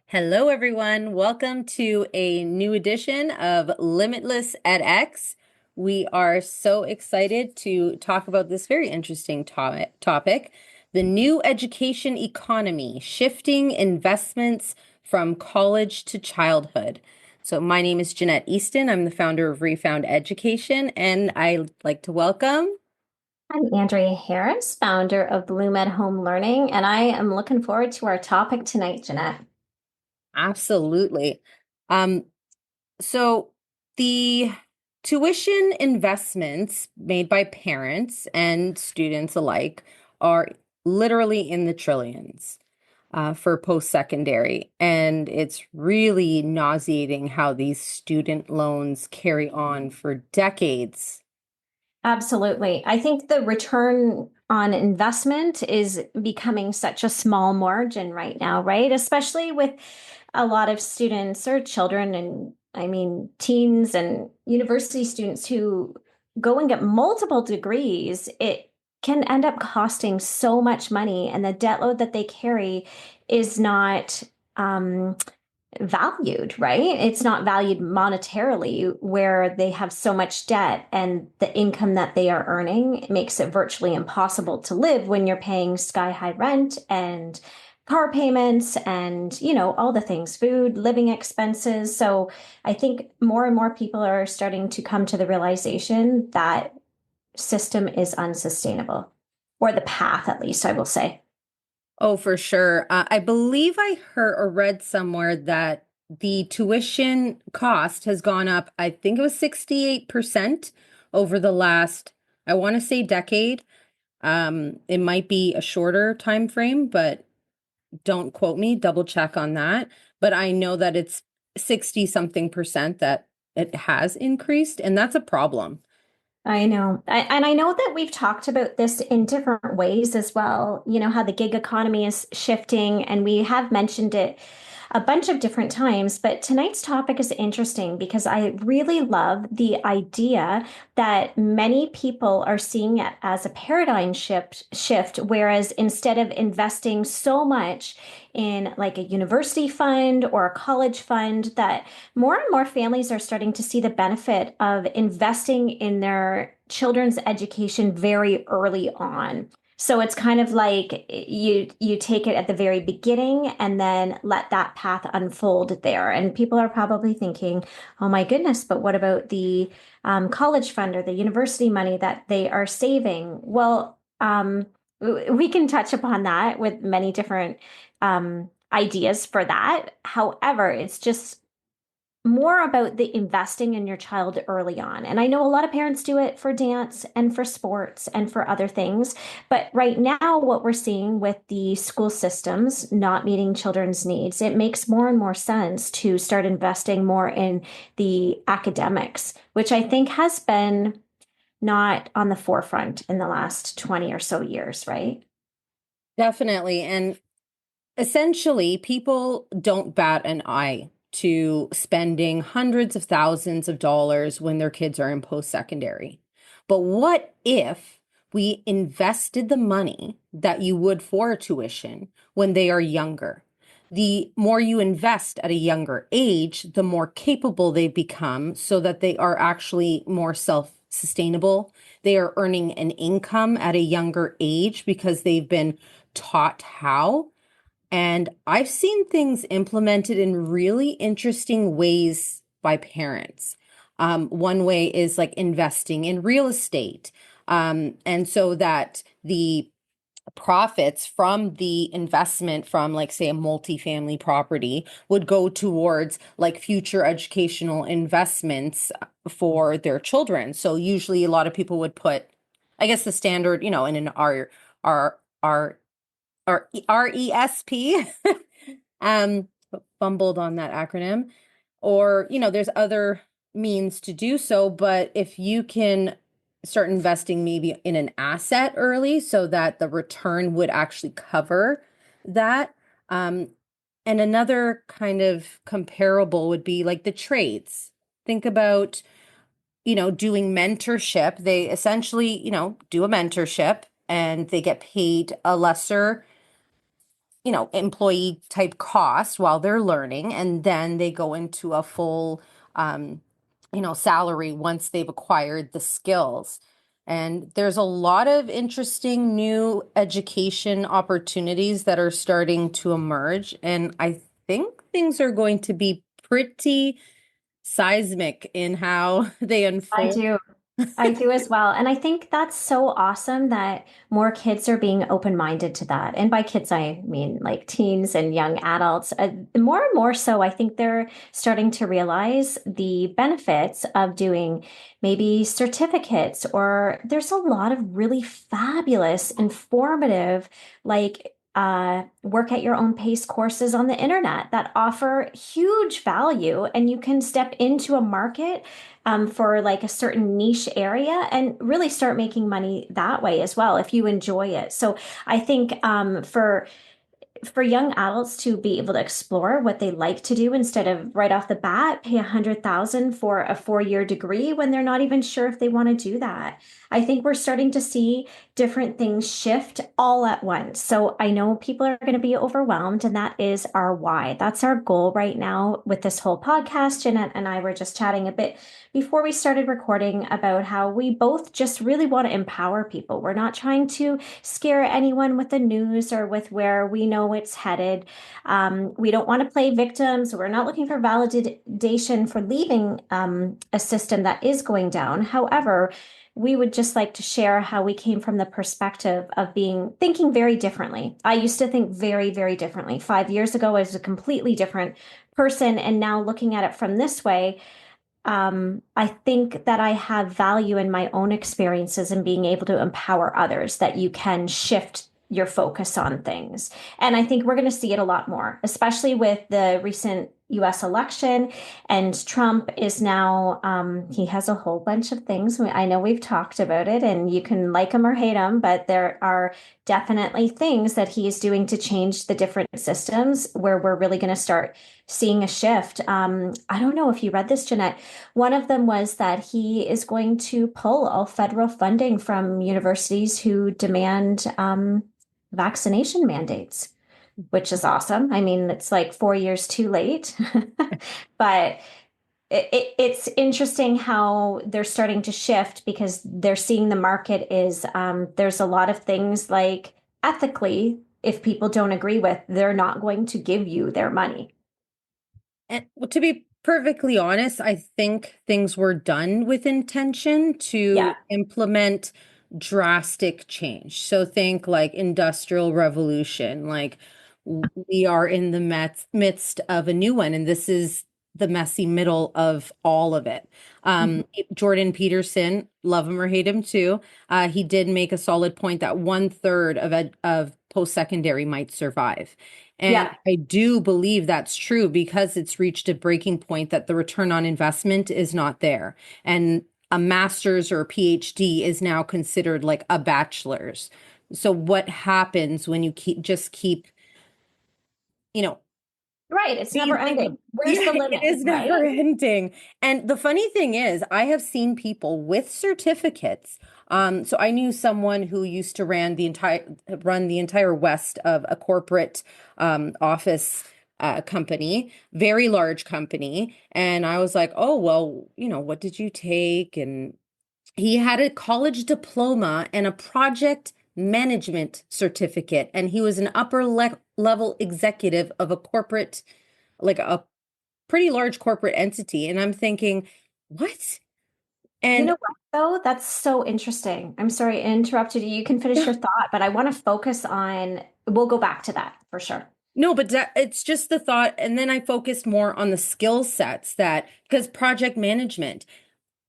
Hello, everyone. Welcome to a new edition of Limitless Ed X. We are so excited to talk about this very interesting topic, the new education economy, shifting investments from college to childhood. So my name is Jeanette Easton. I'm the founder of Refound Education, and I'd like to welcome. I'm Andrea Harris, founder of Bloom at Home Learning, and I am looking forward to our topic tonight, Jeanette. Absolutely. Um, So the tuition investments made by parents and students alike are literally in the trillions for post-secondary. And it's really nauseating how these student loans carry on for decades. Absolutely. I think the return on investment is becoming such a small margin right now, right? Especially with a lot of students or children and teens and university students who go and get multiple degrees. It can end up costing so much money, and the debt load that they carry is not um, valued, right? It's not valued monetarily where they have so much debt, and the income that they are earning makes it virtually impossible to live when you're paying sky high rent and car payments and, all the things, food, living expenses. So I think more and more people are starting to come to the realization that system is unsustainable, or the path, at least, I will say. Oh, for sure. I believe I heard or read somewhere that the tuition cost has gone up, I think it was 68% over the last, I want to say decade. It might be a shorter time frame, but don't quote me, double check on that. But I know that it's 60 something percent that it has increased, and that's a problem. I know. And I know that we've talked about this in different ways as well. You know, how the gig economy is shifting, and we have mentioned it a bunch of different times. But tonight's topic is interesting because I really love the idea that many people are seeing it as a paradigm shift, whereas instead of investing so much in like a university fund or a college fund, that more and more families are starting to see the benefit of investing in their children's education very early on. So it's kind of like you take it at the very beginning and then let that path unfold there. And people are probably thinking, "Oh my goodness, but what about the college fund or the university money that they are saving?" Well, we can touch upon that with many different ideas for that. However, it's just more about the investing in your child early on. And I know a lot of parents do it for dance and for sports and for other things. But right now, what we're seeing with the school systems not meeting children's needs, it makes more and more sense to start investing more in the academics, which I think has been not on the forefront in the last 20 or so years, right? Definitely. And essentially, people don't bat an eye to spending hundreds of thousands of dollars when their kids are in post-secondary. But what if we invested the money that you would for tuition when they are younger? The more you invest at a younger age, the more capable they become so that they are actually more self-sustainable. They are earning an income at a younger age because they've been taught how. And I've seen things implemented in really interesting ways by parents. One way is like investing in real estate. And so that the profits from the investment from, like, say, a multifamily property would go towards like future educational investments for their children. So usually a lot of people would put, I guess, the standard, in an R or RESP. um, Fumbled on that acronym. Or, there's other means to do so, but if you can start investing maybe in an asset early so that the return would actually cover that. Um, and another kind of comparable would be like the trades. Think about, doing mentorship. They essentially, do a mentorship and they get paid a lesser employee type cost while they're learning, and then they go into a full, um, salary once they've acquired the skills. And there's a lot of interesting new education opportunities that are starting to emerge. And I think things are going to be pretty seismic in how they I unfold. do. I do as well. And I think that's so awesome that more kids are being open-minded to that. And by kids, I mean like teens and young adults. More and more so, I think they're starting to realize the benefits of doing maybe certificates, or there's a lot of really fabulous, informative, like work at your own pace courses on the internet that offer huge value, and you can step into a market for like a certain niche area and really start making money that way as well if you enjoy it. So I think for young adults to be able to explore what they like to do instead of right off the bat pay 100,000 for a 4-year degree when they're not even sure if they want to do that. I think we're starting to see different things shift all at once. So I know people are going to be overwhelmed, and that is our why. That's our goal right now with this whole podcast. Jeanette and I were just chatting a bit before we started recording about how we both just really want to empower people. We're not trying to scare anyone with the news or with where we know it's headed. We don't want to play victims. We're not looking for validation for leaving a system that is going down. However, we would just like to share how we came from the perspective of thinking very differently. I used to think very, very differently. 5 years ago, I was a completely different person. And now looking at it from this way, I think that I have value in my own experiences and being able to empower others, that you can shift your focus on things. And I think we're going to see it a lot more, especially with the recent US election. And Trump is now, he has a whole bunch of things. I know we've talked about it, and you can like him or hate him, but there are definitely things that he is doing to change the different systems where we're really going to start seeing a shift. I don't know if you read this, Jeanette. One of them was that he is going to pull all federal funding from universities who demand vaccination mandates, which is awesome. I mean, it's like 4 years too late, but it's interesting how they're starting to shift because they're seeing the market is there's a lot of things like ethically, if people don't agree with, they're not going to give you their money. And to be perfectly honest, I think things were done with intention to Yeah. implement drastic change. So think like industrial revolution, like we are in the midst of a new one, and this is the messy middle of all of it. Mhm. Jordan Peterson, love him or hate him too. He did make a solid point that 1/3 of post-secondary might survive. And Yeah. I do believe that's true because it's reached a breaking point that the return on investment is not there. And a master's or a PhD is now considered like a bachelor's. So what happens when you keep, you know, Right. It's never breathing? ending. Where's Yeah, the it limit, is right? never ending. And the funny thing is, I have seen people with certificates. So I knew someone who used to run the entire west of a corporate office company, very large company. And I was like, oh, well, what did you take? And he had a college diploma and a project management certificate, and he was an upper level executive of a corporate, like a pretty large corporate entity. And I'm thinking, what? You And know what, though? That's so interesting. I'm sorry I interrupted you. You can finish your thought, but I want to focus on, we'll go back to that for sure. no, but it's just the thought. And then I focused more on the skill sets that, because project management,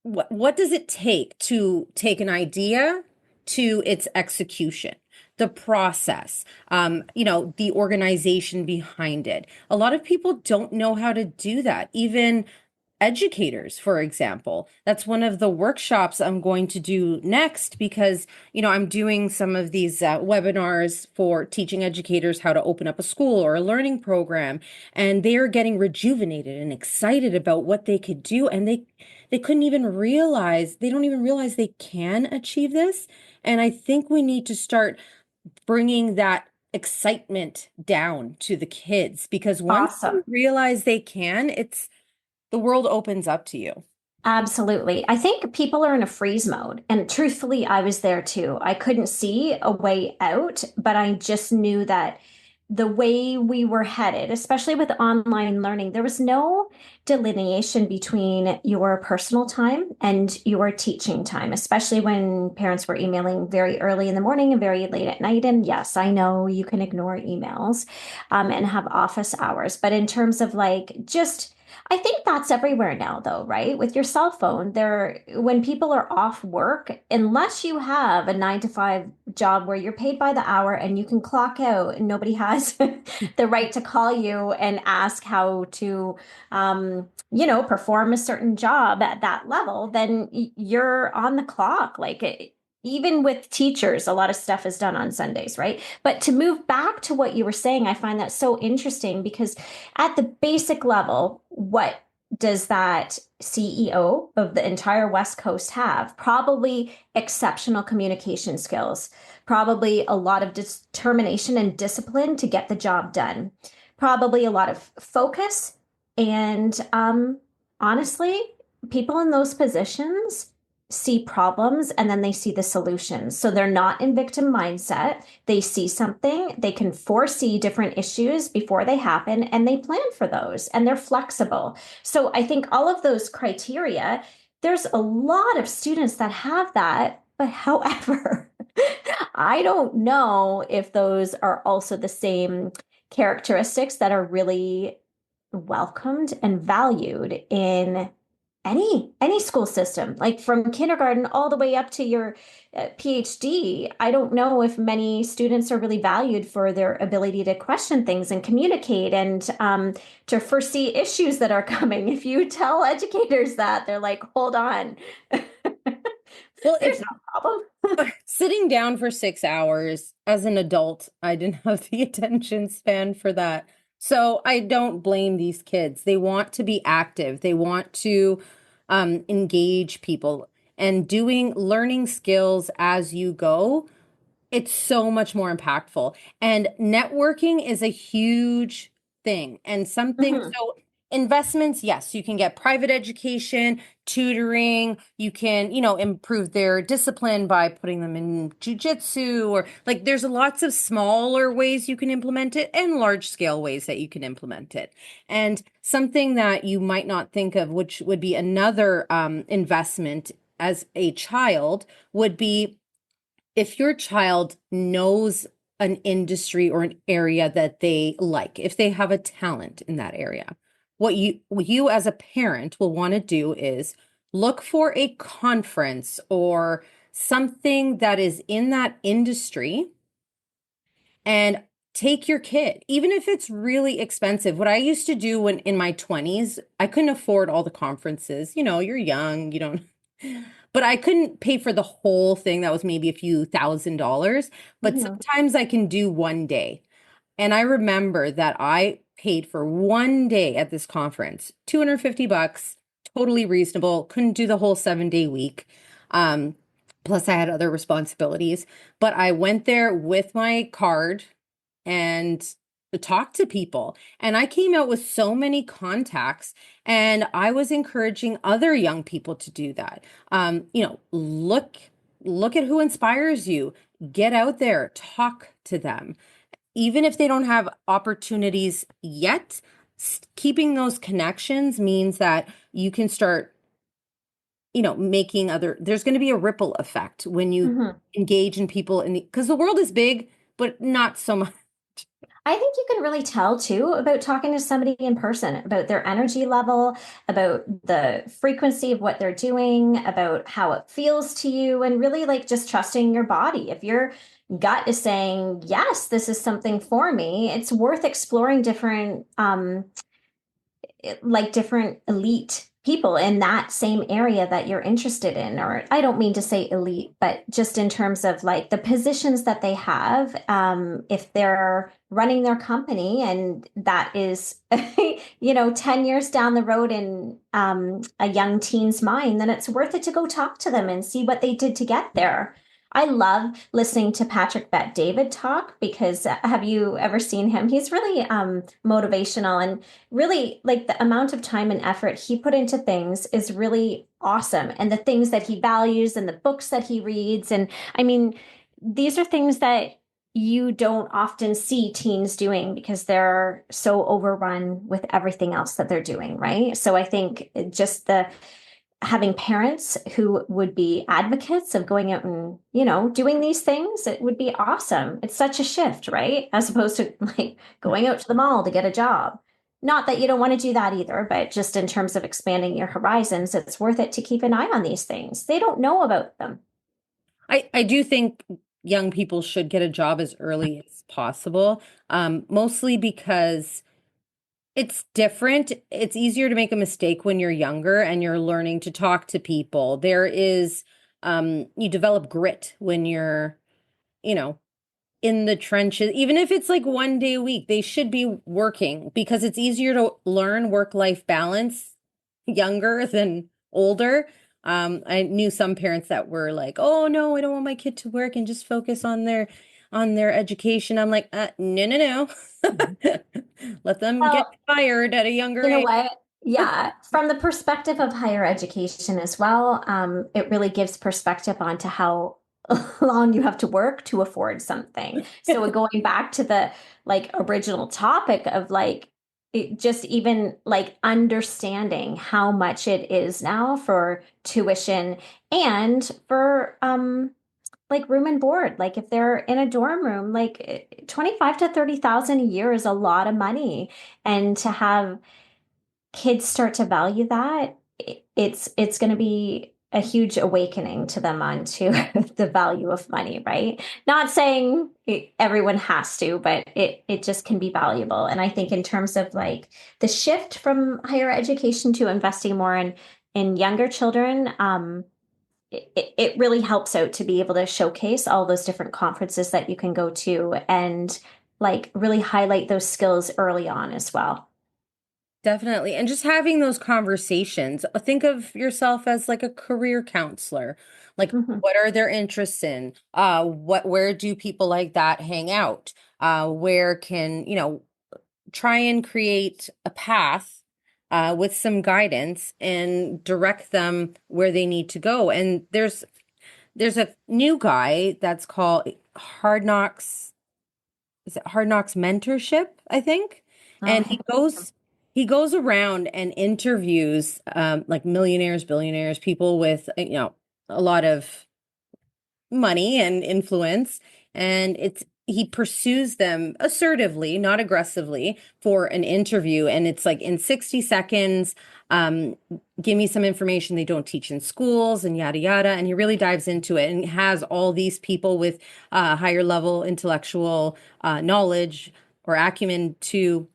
what does it take to take an idea to its execution? The process, the organization behind it. A lot of people don't know how to do that. Even educators, for example. That's one of the workshops I'm going to do next because, I'm doing some of these webinars for teaching educators how to open up a school or a learning program, and they are getting rejuvenated and excited about what they could do, and they don't even realize they can achieve this. And I think we need to start bringing that excitement down to the kids because once Awesome. you realize they can, it's the world opens up to you. Absolutely. I think people are in a freeze mode. And truthfully, I was there too. I couldn't see a way out, but I just knew that the way we were headed, especially with online learning, there was no delineation between your personal time and your teaching time, especially when parents were emailing very early in the morning and very late at night. And yes, I know you can ignore emails and have office hours, but in terms of like just I think that's everywhere now, though, right? With your cell phone, there, when people are off work, unless you have a 9 to 5 job where you're paid by the hour and you can clock out and nobody has the right to call you and ask how to, perform a certain job at that level, then you're on the clock. Even with teachers, a lot of stuff is done on Sundays, right? But to move back to what you were saying, I find that so interesting because at the basic level, what does that CEO of the entire West Coast have? Probably exceptional communication skills, probably a lot of determination and discipline to get the job done, probably a lot of focus. And honestly, people in those positions see problems and then they see the solutions. So they're not in victim mindset. They see something, they can foresee different issues before they happen, and they plan for those and they're flexible. So I think all of those criteria, there's a lot of students that have that. But however, I don't know if those are also the same characteristics that are really welcomed and valued in any school system, like from kindergarten all the way up to your PhD. I don't know if many students are really valued for their ability to question things and communicate and to foresee issues that are coming. If you tell educators that, they're like, hold on. Well, There's it's no problem. sitting down for 6 hours as an adult. I didn't have the attention span for that. So I don't blame these kids. They want to be active. They want to engage people and doing learning skills as you go. It's so much more impactful. And networking is a huge thing and something. Mhm. So investments, yes, you can get private education, tutoring, you can, improve their discipline by putting them in jujitsu or like there's lots of smaller ways you can implement it and large scale ways that you can implement it. And something that you might not think of, which would be another investment as a child, would be if your child knows an industry or an area that they like, if they have a talent in that area, what you as a parent will want to do is look for a conference or something that is in that industry and take your kid, even if it's really expensive. What I used to do when in my 20s, I couldn't afford all the conferences. You're young, you don't, but I couldn't pay for the whole thing. That was maybe a few $1,000s, but Mhm. sometimes I can do one day. And I remember that I paid for one day at this conference, 250 bucks, totally reasonable. Couldn't do the whole 7-day week. Um, Plus I had other responsibilities, but I went there with my card and talk to people. And I came out with so many contacts, and I was encouraging other young people to do that. Look at who inspires you. Get out there, talk to them. Even if they don't have opportunities yet, keeping those connections means that you can start, making there's going to be a ripple effect when you Mhm. engage in people because the world is big, but not so much. I think you can really tell too about talking to somebody in person, about their energy level, about the frequency of what they're doing, about how it feels to you, and really like just trusting your body. If your gut is saying, yes, this is something for me, it's worth exploring different like different elite people in that same area that you're interested in. Or I don't mean to say elite, but just in terms of like the positions that they have. If they're running their company and that is 10 years down the road in a young teen's mind, then it's worth it to go talk to them and see what they did to get there. I love listening to Patrick Bet David talk because have you ever seen him? He's really motivational and really like the amount of time and effort he put into things is really awesome. And the things that he values and the books that he reads. And I mean, these are things that you don't often see teens doing because they're so overrun with everything else that they're doing, right? So I think just the having parents who would be advocates of going out and, doing these things, it would be awesome. It's such a shift, right? As opposed to like going out to the mall to get a job. Not that you don't want to do that either, but just in terms of expanding your horizons, it's worth it to keep an eye on these things. They don't know about them. I do think young people should get a job as early as possible, mostly because it's different. It's easier to make a mistake when you're younger and you're learning to talk to people. You develop grit when you're, you know, in the trenches. Even if it's like 1 day a week, they should be working because it's easier to learn work-life balance younger than older. I knew some parents that were like, "Oh no, I don't want my kid to work and just focus on their education." I'm like, no, no, no. Let them get Well, fired at a younger you know age. what? Yeah, from the perspective of higher education as well, it really gives perspective onto how long you have to work to afford something. So going back to the like original topic of like it just even like understanding how much it is now for tuition and for like room and board. Like if they're in a dorm room, like 25 to 30,000 a year is a lot of money. And to have kids start to value that, it's going to be a huge awakening to them onto the value of money, right? Not saying everyone has to, but it just can be valuable. And I think in terms of like the shift from higher education to investing more in younger children, it really helps out to be able to showcase all those different conferences that you can go to and like really highlight those skills early on as well. Definitely. And just having those conversations, think of yourself as like a career counselor. Like, Mhm. what are their interests in? Where do people like that hang out? Where can, try and create a path with some guidance and direct them where they need to go. And there's a new guy that's called Hard Knocks, is it Hard Knocks Mentorship, I think? Oh, I And think. he goes around and interviews like millionaires, billionaires, people with a lot of money and influence, and it's he pursues them assertively, not aggressively, for an interview, and it's like in 60 seconds, um give me some information they don't teach in schools and yada yada, and he really dives into it and has all these people with higher level intellectual knowledge or acumen to,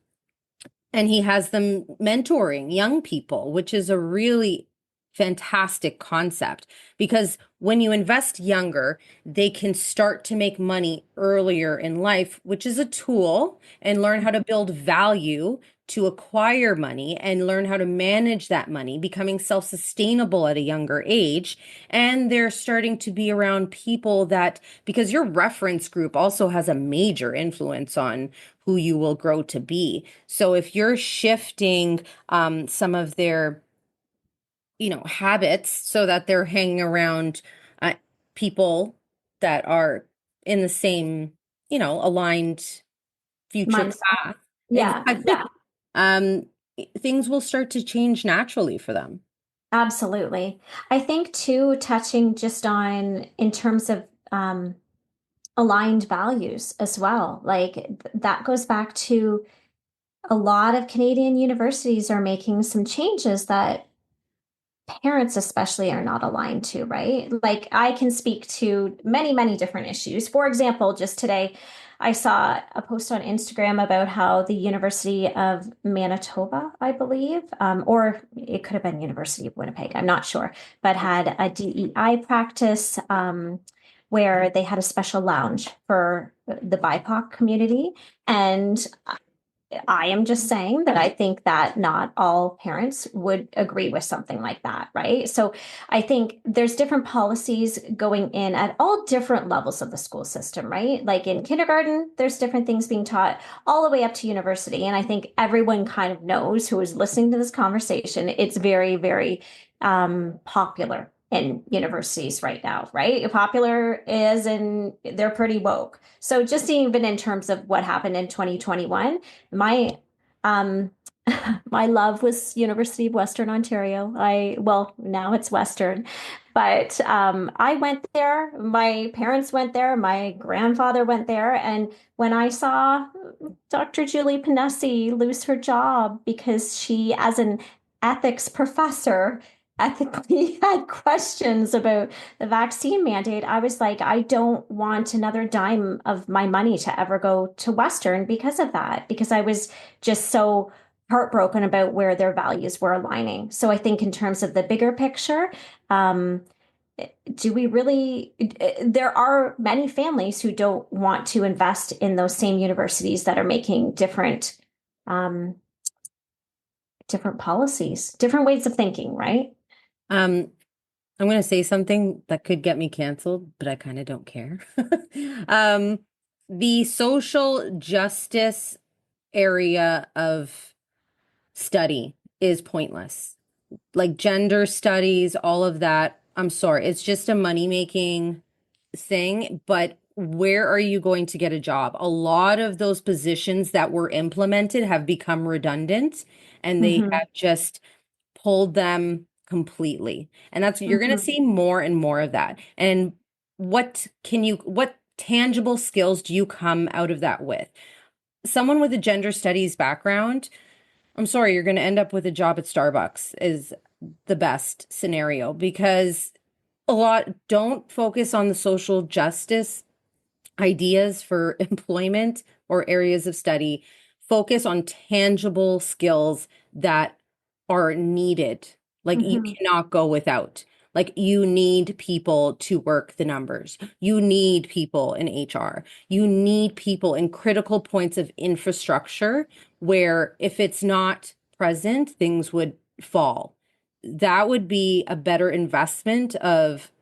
and he has them mentoring young people, which is a really fantastic concept because when you invest younger, they can start to make money earlier in life, which is a tool, and learn how to build value to acquire money and learn how to manage that money, becoming self-sustainable at a younger age. And they're starting to be around people that, because your reference group also has a major influence on who you will grow to be. So if you're shifting some of their, habits so that they're hanging around uh, people that are in the same, aligned future Mindset. path, Yeah, exactly, yeah, um, things will start to change naturally for them. absolutely. I think too, touching just on in terms of um, aligned values as well. Like that goes back to a lot of Canadian universities are making some changes that parents especially are not aligned to, right? Like I can speak to many, many different issues. For example, just today, I saw a post on Instagram about how the University of Manitoba, I believe, or it could have been University of Winnipeg, I'm not sure, but had a DEI practice where they had a special lounge for the BIPOC community. And I am just saying that I think that not all parents would agree with something like that, right? So I think there's different policies going in at all different levels of the school system, right? Like in kindergarten, there's different things being taught all the way up to university. And I think everyone kind of knows who is listening to this conversation. It's very, very popular in universities right now, right? Popular is in they're pretty woke. So just even in terms of what happened in 2021, my um my love was University of Western Ontario. Well, now it's Western, but I went there. My parents went there. My grandfather went there. And when I saw Dr. Julie Panesi lose her job because she, as an ethics professor, ethically had questions about the vaccine mandate, I was like, I don't want another dime of my money to ever go to Western because of that, because I was just so heartbroken about where their values were aligning. So I think in terms of the bigger picture, um, do we really, there are many families who don't want to invest in those same universities that are making um, different policies, different ways of thinking, right? Um, I'm going to say something that could get me canceled, but I kind of don't care. Um, the social justice area of study is pointless. Like gender studies, all of that. I'm sorry, it's just a money-making thing, but where are you going to get a job? A lot of those positions that were implemented have become redundant and they Mm-hmm. have just pulled them completely. And that's, you're going to Mm-hmm. see more and more of that. And what tangible skills do you come out of that with? Someone with a gender studies background, I'm sorry, you're going to end up with a job at Starbucks is the best scenario because a lot don't focus on the social justice ideas for employment or areas of study. Focus on tangible skills that are needed. Like you Mm-hmm. cannot go without. Like you need people to work the numbers. You need people in HR. You need people in critical points of infrastructure where if it's not present, things would fall. That would be a better investment of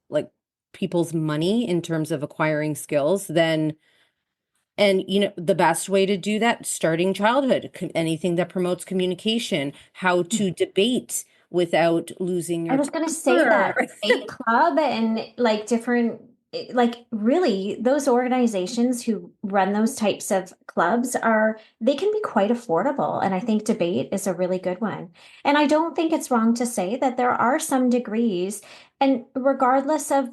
like people's money in terms of acquiring skills than and the best way to do that, starting childhood, anything that promotes communication, how to debate without losing I your was going to say temper. that debate club and like different, like really those organizations who run those types of clubs they can be quite affordable. And I think debate is a really good one. And I don't think it's wrong to say that there are some degrees, and regardless of,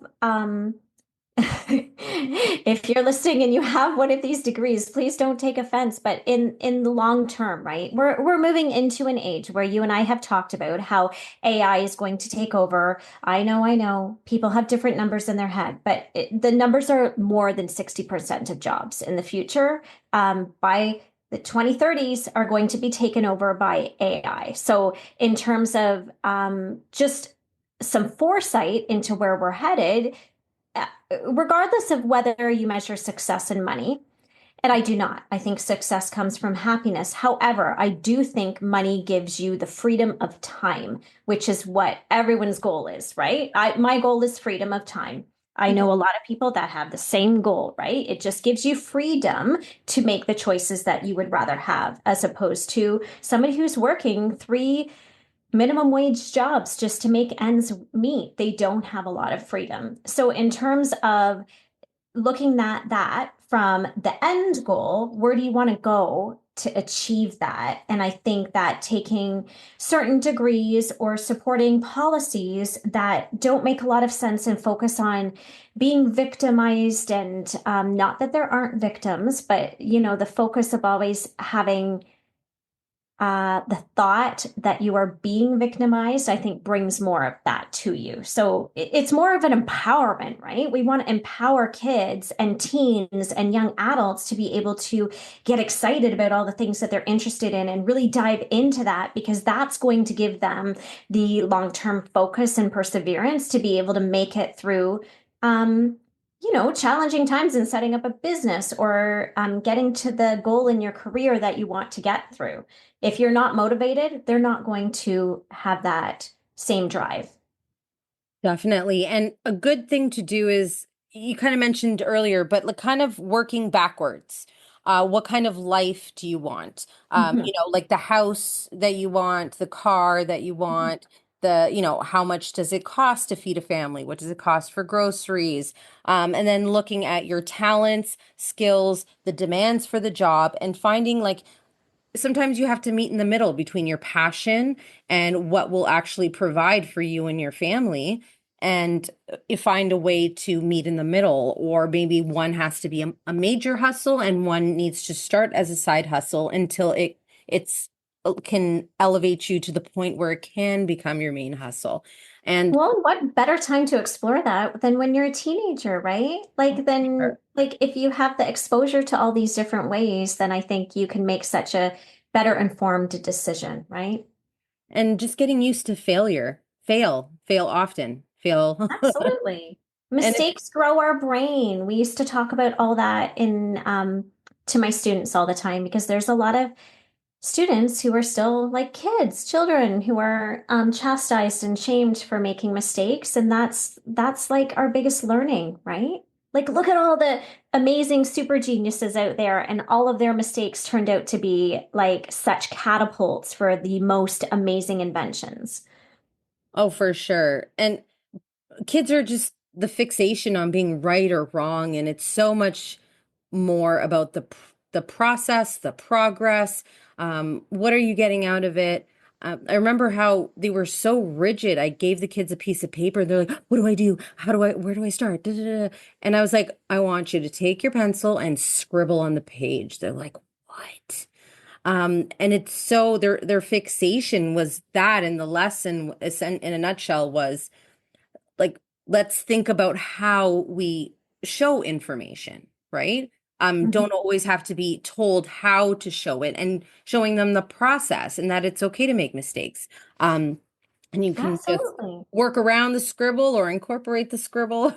if you're listening and you have one of these degrees, please don't take offense. But in the long term, right? We're moving into an age where you and I have talked about how AI is going to take over. I know. People have different numbers in their head, but the numbers are more than 60% of jobs in the future. By the 2030s are going to be taken over by AI. So in terms of just some foresight into where we're headed, regardless of whether you measure success in money, and I do not. I think success comes from happiness. However, I do think money gives you the freedom of time, which is what everyone's goal is, right? My goal is freedom of time. I know a lot of people that have the same goal, right? It just gives you freedom to make the choices that you would rather have, as opposed to somebody who's working three minimum wage jobs just to make ends meet. They don't have a lot of freedom. So, in terms of looking at that from the end goal, where do you want to go to achieve that? And I think that taking certain degrees or supporting policies that don't make a lot of sense and focus on being victimized, and not that there aren't victims, but the focus of always having the thought that you are being victimized, I think brings more of that to you. So it's more of an empowerment, right? We want to empower kids and teens and young adults to be able to get excited about all the things that they're interested in and really dive into that, because that's going to give them the long-term focus and perseverance to be able to make it through, challenging times in setting up a business or getting to the goal in your career that you want to get through. If you're not motivated, they're not going to have that same drive. Definitely. And a good thing to do is you kind of mentioned earlier, but like kind of working backwards. What kind of life do you want? Mhm. Like the house that you want, the car that you want, how much does it cost to feed a family? What does it cost for groceries? And then looking at your talents, skills, the demands for the job, and finding like sometimes you have to meet in the middle between your passion and what will actually provide for you and your family. And you find a way to meet in the middle, or maybe one has to be a major hustle and one needs to start as a side hustle until it's can elevate you to the point where it can become your main hustle. And Well, what better time to explore that than when you're a teenager, right? Like then like if you have the exposure to all these different ways, then I think you can make such a better informed decision, right? and just getting used to failure. Fail often, fail. Absolutely. And Mistakes grow our brain. We used to talk about all that in to my students all the time because there's a lot of students who are still like kids, children who are chastised and shamed for making mistakes, and that's like our biggest learning, right? Like look at all the amazing super geniuses out there, and all of their mistakes turned out to be like such catapults for the most amazing inventions. oh, for sure. And kids are just the fixation on being right or wrong, and it's so much more about the process, the progress. What are you getting out of it? I remember how they were so rigid. I gave the kids a piece of paper. They're like, "What do I do? Where do I start?" Da, da, da. And I was like, "I want you to take your pencil and scribble on the page." They're like, "What?" And it's so their fixation was that, and the lesson in a nutshell was like let's think about how we show information, right? Mhm. Don't always have to be told how to show it, and showing them the process and that it's okay to make mistakes. um and you can just Absolutely. work around the scribble or incorporate the scribble.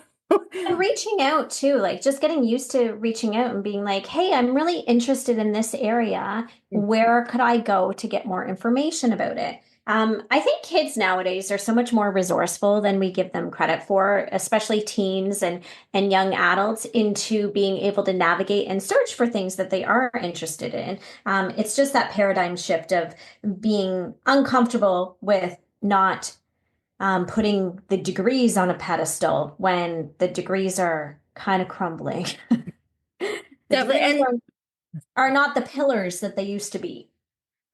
And reaching out too, like just getting used to reaching out and being like, hey, I'm really interested in this area. Where could I go to get more information about it? I think kids nowadays are so much more resourceful than we give them credit for, especially teens and young adults, into being able to navigate and search for things that they are interested in. It's just that paradigm shift of being uncomfortable with not putting the degrees on a pedestal when the degrees are kind of crumbling. The degrees And are not the pillars that they used to be.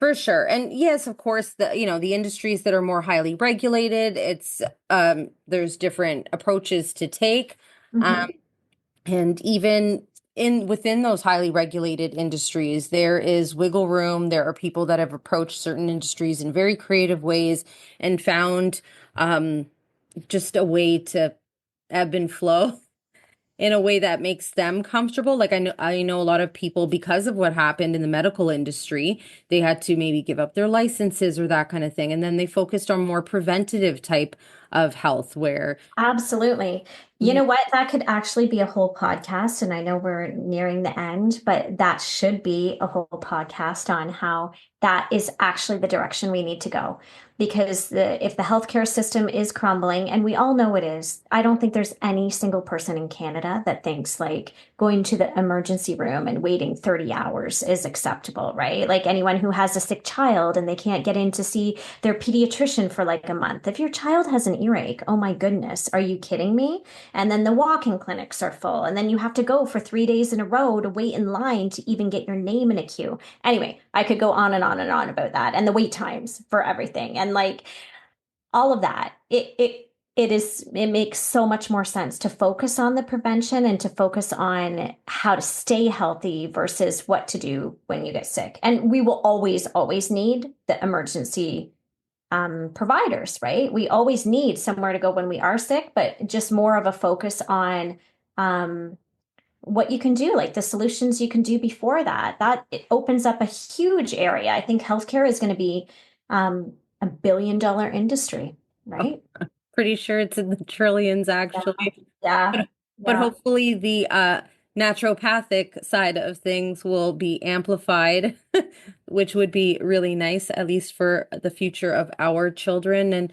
for sure. And yes, of course, the industries that are more highly regulated, it's there's different approaches to take. Um, Mhm. And even in within those highly regulated industries, there is wiggle room. There are people that have approached certain industries in very creative ways and found um, just a way to ebb and flow in a way that makes them comfortable. Like I know a lot of people, because of what happened in the medical industry, they had to maybe give up their licenses or that kind of thing. And then they focused on more preventative type of health where Absolutely. You Mhm. know what? That could actually be a whole podcast. And I know we're nearing the end, but that should be a whole podcast on how that is actually the direction we need to go. Because if the healthcare system is crumbling, and we all know it is, I don't think there's any single person in Canada that thinks like going to the emergency room and waiting 30 hours is acceptable, right? Like anyone who has a sick child and they can't get in to see their pediatrician for like a month. If your child has an earache, oh my goodness, are you kidding me? And then the walk-in clinics are full, and then you have to go for 3 days in a row to wait in line to even get your name in a queue. Anyway, I could go on and on and on about that and the wait times for everything and like all of that. It makes so much more sense to focus on the prevention and to focus on how to stay healthy versus what to do when you get sick. And we will always need the emergency providers, right? We always need somewhere to go when we are sick, but just more of a focus on um, what you can do, like the solutions you can do before that. That it opens up a huge area. I think healthcare is going to be $1 billion industry, right? Pretty sure it's in the trillions Yeah. actually. Yeah. But Yeah, hopefully the naturopathic side of things will be amplified, which would be really nice, at least for the future of our children. And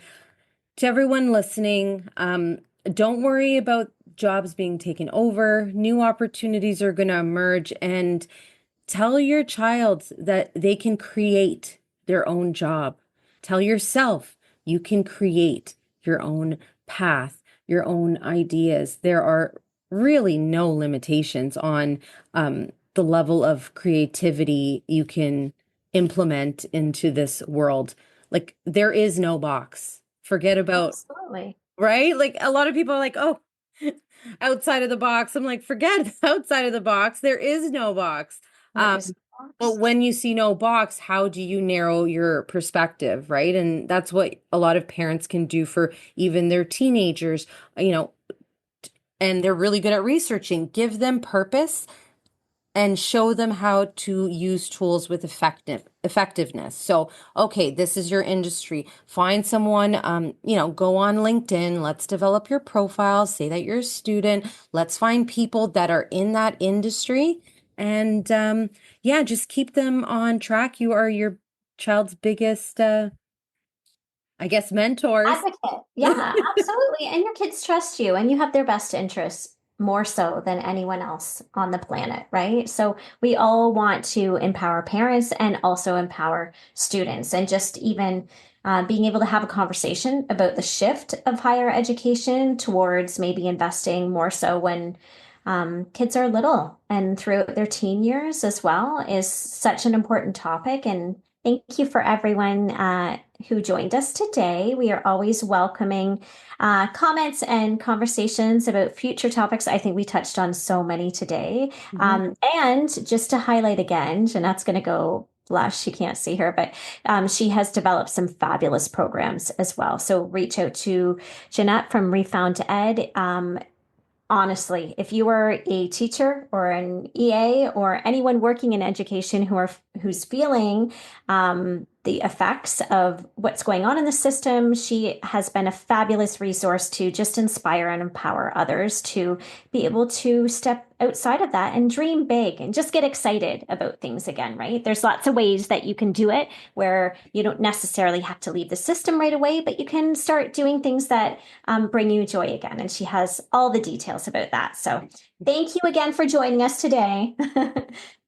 to everyone listening, don't worry about jobs being taken over. New opportunities are going to emerge, and tell your child that they can create their own job. Tell yourself you can create your own path, your own ideas. There are really no limitations on the level of creativity you can implement into this world. Like, there is no box. Forget about, absolutely. right? Like, a lot of people are like, oh, outside of the box. I'm like, forget outside of the box. There is no box. There Um, is but when you see no box, how do you narrow your perspective, right? And that's what a lot of parents can do for even their teenagers, you know, and they're really good at researching. Give them purpose and show them how to use tools with effectiveness. So, okay, this is your industry. Find someone, go on LinkedIn. Let's develop your profile. Say that you're a student. Let's find people that are in that industry. And yeah, just keep them on track. You are your child's biggest, I guess, mentors. advocate. Yeah, absolutely. And your kids trust you and you have their best interests more so than anyone else on the planet, right? So we all want to empower parents and also empower students and just even being able to have a conversation about the shift of higher education towards maybe investing more so when kids are little and throughout their teen years as well is such an important topic. And thank you for everyone who joined us today. We are always welcoming comments and conversations about future topics. I think we touched on so many today. Mhm. And just to highlight again, Jeanette's going to go blush. You can't see her, but she has developed some fabulous programs as well. So reach out to Jeanette from Refound Ed. Honestly, if you are a teacher or an EA or anyone working in education who's feeling the effects of what's going on in the system, she has been a fabulous resource to just inspire and empower others to be able to step outside of that and dream big and just get excited about things again, right? There's lots of ways that you can do it where you don't necessarily have to leave the system right away, but you can start doing things that bring you joy again. And she has all the details about that. So thank you again for joining us today.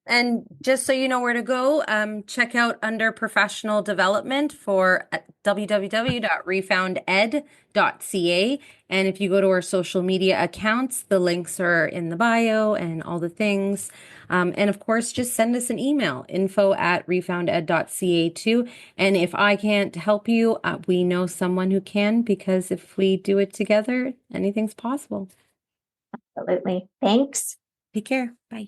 And just so you know where to go, check out under professional development for www.refounded.ca. And if you go to our social media accounts, the links are in the bio and all the things. And of course, just send us an email, info@refounded.ca too. And if I can't help you, we know someone who can, because if we do it together, anything's possible. Absolutely. Thanks. Take care. Bye.